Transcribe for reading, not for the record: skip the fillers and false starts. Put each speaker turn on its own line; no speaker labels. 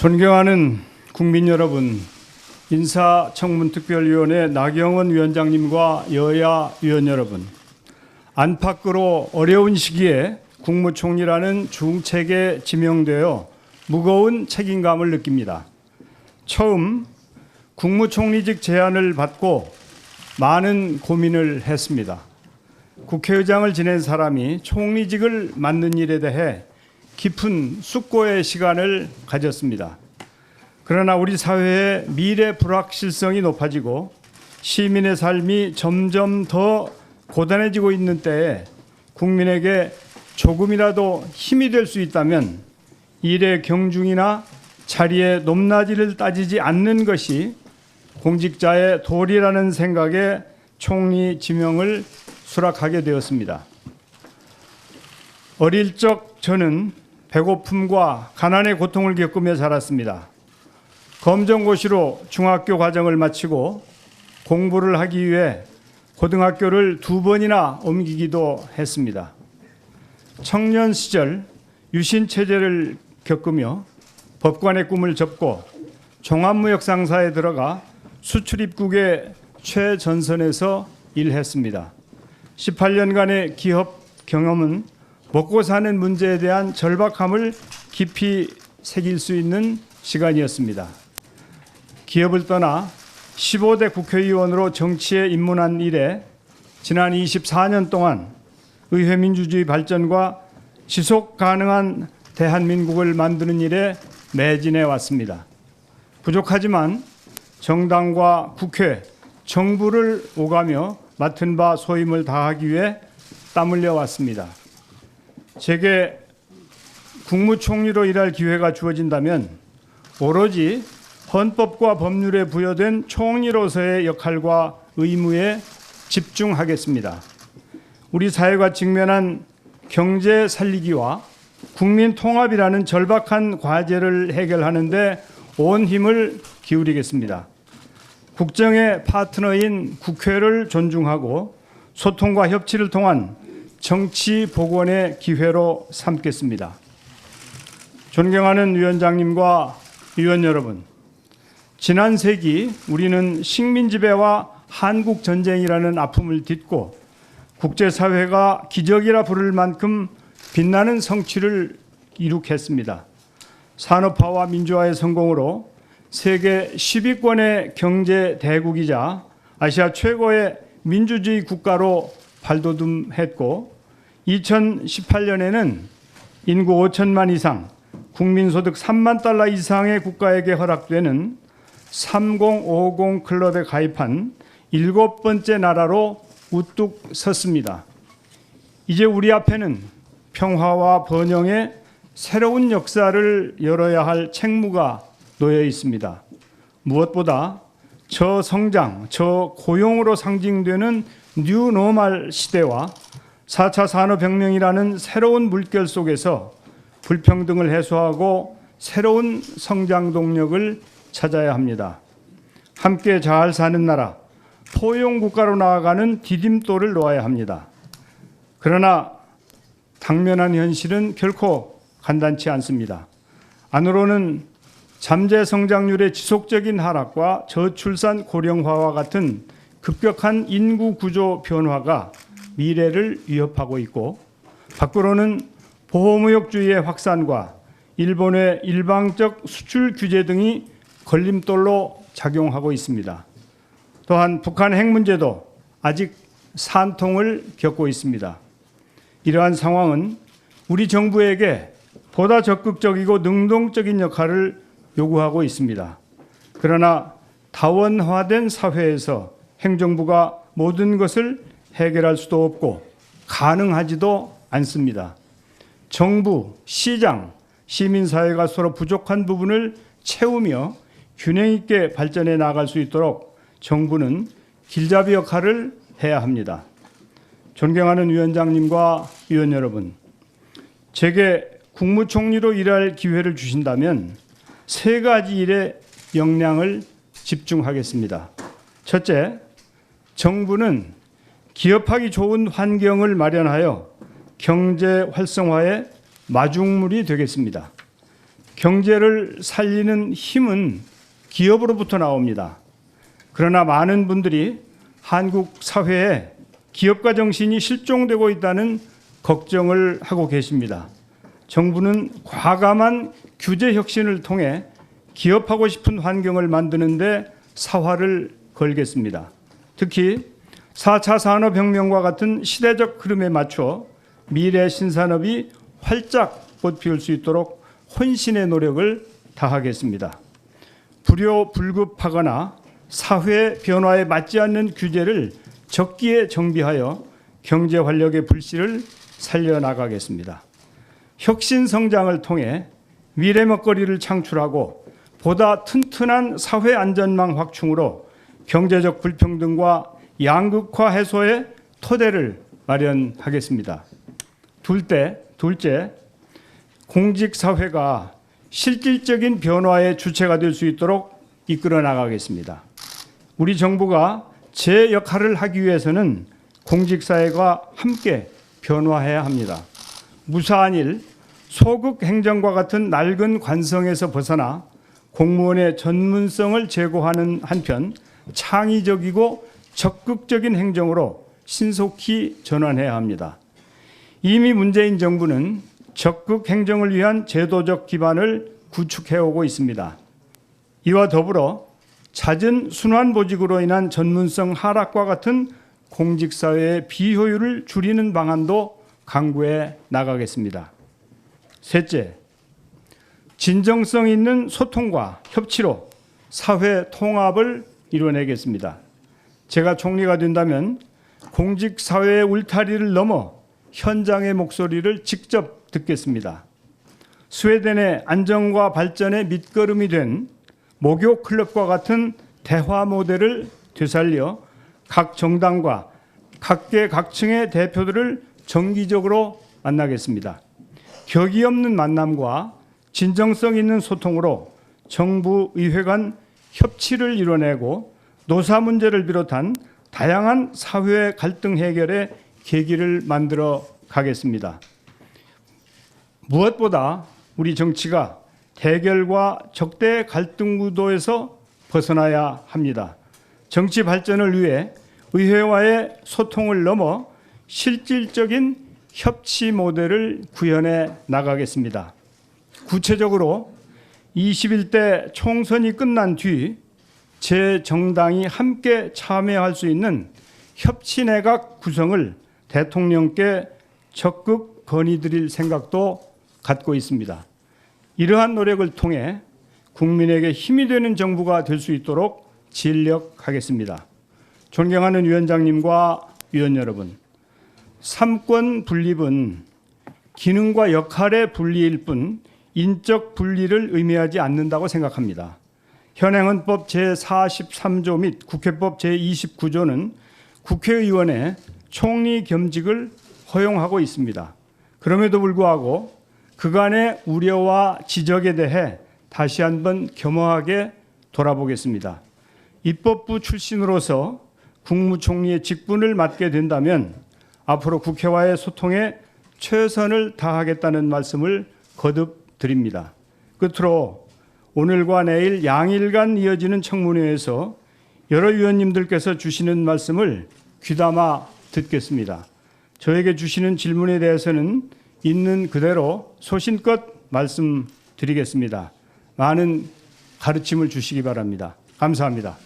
존경하는 국민 여러분, 인사청문특별위원회 나경원 위원장님과 여야 위원 여러분, 안팎으로 어려운 시기에 국무총리라는 중책에 지명되어 무거운 책임감을 느낍니다. 처음 국무총리직 제안을 받고 많은 고민을 했습니다. 국회의장을 지낸 사람이 총리직을 맡는 일에 대해 깊은 숙고의 시간을 가졌습니다. 그러나 우리 사회의 미래 불확실성이 높아지고 시민의 삶이 점점 더 고단해지고 있는 때에 국민에게 조금이라도 힘이 될 수 있다면 일의 경중이나 자리의 높낮이를 따지지 않는 것이 공직자의 도리라는 생각에 총리 지명을 수락하게 되었습니다. 어릴 적 저는 배고픔과 가난의 고통을 겪으며 자랐습니다. 검정고시로 중학교 과정을 마치고 공부를 하기 위해 고등학교를 2번이나 옮기기도 했습니다. 청년 시절 유신체제를 겪으며 법관의 꿈을 접고 종합무역상사에 들어가 수출입국의 최전선에서 일했습니다. 18년간의 기업 경험은 먹고 사는 문제에 대한 절박함을 깊이 새길 수 있는 시간이었습니다. 기업을 떠나 15대 국회의원으로 정치에 입문한 이래 지난 24년 동안 의회 민주주의 발전과 지속 가능한 대한민국을 만드는 일에 매진해 왔습니다. 부족하지만 정당과 국회, 정부를 오가며 맡은 바 소임을 다하기 위해 땀 흘려 왔습니다. 제게 국무총리로 일할 기회가 주어진다면 오로지 헌법과 법률에 부여된 총리로서의 역할과 의무에 집중하겠습니다. 우리 사회가 직면한 경제 살리기와 국민 통합이라는 절박한 과제를 해결하는 데 온 힘을 기울이겠습니다. 국정의 파트너인 국회를 존중하고 소통과 협치를 통한 정치 복원의 기회로 삼겠습니다. 존경하는 위원장님과 위원 여러분, 지난 세기 우리는 식민지배와 한국전쟁이라는 아픔을 딛고 국제사회가 기적이라 부를 만큼 빛나는 성취를 이룩했습니다. 산업화와 민주화의 성공으로 세계 10위권의 경제 대국이자 아시아 최고의 민주주의 국가로 발돋움했고 2018년에는 인구 5천만 이상, 국민소득 3만 달러 이상의 국가에게 허락되는 3050 클럽에 가입한 7번째 나라로 우뚝 섰습니다. 이제 우리 앞에는 평화와 번영의 새로운 역사를 열어야 할 책무가 놓여 있습니다. 무엇보다 저성장, 저고용으로 상징되는 뉴노멀 시대와 4차 산업혁명이라는 새로운 물결 속에서 불평등을 해소하고 새로운 성장 동력을 찾아야 합니다. 함께 잘 사는 나라, 포용국가로 나아가는 디딤돌을 놓아야 합니다. 그러나 당면한 현실은 결코 간단치 않습니다. 안으로는 잠재 성장률의 지속적인 하락과 저출산 고령화와 같은 급격한 인구 구조 변화가 미래를 위협하고 있고 밖으로는 보호무역주의의 확산과 일본의 일방적 수출 규제 등이 걸림돌로 작용하고 있습니다. 또한 북한 핵 문제도 아직 산통을 겪고 있습니다. 이러한 상황은 우리 정부에게 보다 적극적이고 능동적인 역할을 요구하고 있습니다. 그러나 다원화된 사회에서 행정부가 모든 것을 해결할 수도 없고 가능하지도 않습니다. 정부, 시장, 시민사회가 서로 부족한 부분을 채우며 균형 있게 발전해 나갈 수 있도록 정부는 길잡이 역할을 해야 합니다. 존경하는 위원장님과 위원 여러분, 제게 국무총리로 일할 기회를 주신다면 3가지 일에 역량을 집중하겠습니다. 첫째, 정부는 기업하기 좋은 환경을 마련하여 경제 활성화의 마중물이 되겠습니다. 경제를 살리는 힘은 기업으로부터 나옵니다. 그러나 많은 분들이 한국 사회에 기업가 정신이 실종되고 있다는 걱정을 하고 계십니다. 정부는 과감한 규제 혁신을 통해 기업하고 싶은 환경을 만드는 데 사활을 걸겠습니다. 특히 4차 산업혁명과 같은 시대적 흐름에 맞춰 미래 신산업이 활짝 꽃피울 수 있도록 혼신의 노력을 다하겠습니다. 불효불급하거나 사회 변화에 맞지 않는 규제를 적기에 정비하여 경제 활력의 불씨를 살려나가겠습니다. 혁신 성장을 통해 미래 먹거리를 창출하고 보다 튼튼한 사회 안전망 확충으로 경제적 불평등과 양극화 해소의 토대를 마련하겠습니다. 둘째, 공직사회가 실질적인 변화의 주체가 될 수 있도록 이끌어 나가겠습니다. 우리 정부가 제 역할을 하기 위해서는 공직사회가 함께 변화해야 합니다. 무사한 일, 소극 행정과 같은 낡은 관성에서 벗어나 공무원의 전문성을 제고하는 한편 창의적이고 적극적인 행정으로 신속히 전환해야 합니다. 이미 문재인 정부는 적극 행정을 위한 제도적 기반을 구축해오고 있습니다. 이와 더불어 잦은 순환보직으로 인한 전문성 하락과 같은 공직사회의 비효율을 줄이는 방안도 강구해 나가겠습니다. 셋째, 진정성 있는 소통과 협치로 사회 통합을 이뤄내겠습니다. 제가 총리가 된다면 공직사회의 울타리를 넘어 현장의 목소리를 직접 듣겠습니다. 스웨덴의 안정과 발전의 밑거름이 된 목욕 클럽과 같은 대화 모델을 되살려 각 정당과 각계각층의 대표들을 정기적으로 만나겠습니다. 격이 없는 만남과 진정성 있는 소통으로 정부 의회 간 협치를 이뤄내고 노사 문제를 비롯한 다양한 사회 갈등 해결의 계기를 만들어 가겠습니다. 무엇보다 우리 정치가 대결과 적대 갈등 구도에서 벗어나야 합니다. 정치 발전을 위해 의회와의 소통을 넘어 실질적인 협치 모델을 구현해 나가겠습니다. 구체적으로 21대 총선이 끝난 뒤 제 정당이 함께 참여할 수 있는 협치내각 구성을 대통령께 적극 건의드릴 생각도 갖고 있습니다. 이러한 노력을 통해 국민에게 힘이 되는 정부가 될 수 있도록尽力하겠습니다. 존경하는 위원장님과 위원 여러분, 삼권 분립은 기능과 역할의 분리일 뿐 인적 분리를 의미하지 않는다고 생각합니다. 현행 헌법 제43조 및 국회법 제29조는 국회의원의 총리 겸직을 허용하고 있습니다. 그럼에도 불구하고 그간의 우려와 지적에 대해 다시 한번 겸허하게 돌아보겠습니다. 입법부 출신으로서 국무총리의 직분을 맡게 된다면 앞으로 국회와의 소통에 최선을 다하겠다는 말씀을 거듭 드립니다. 끝으로 오늘과 내일 양일간 이어지는 청문회에서 여러 위원님들께서 주시는 말씀을 귀담아 듣겠습니다. 저에게 주시는 질문에 대해서는 있는 그대로 소신껏 말씀드리겠습니다. 많은 가르침을 주시기 바랍니다. 감사합니다.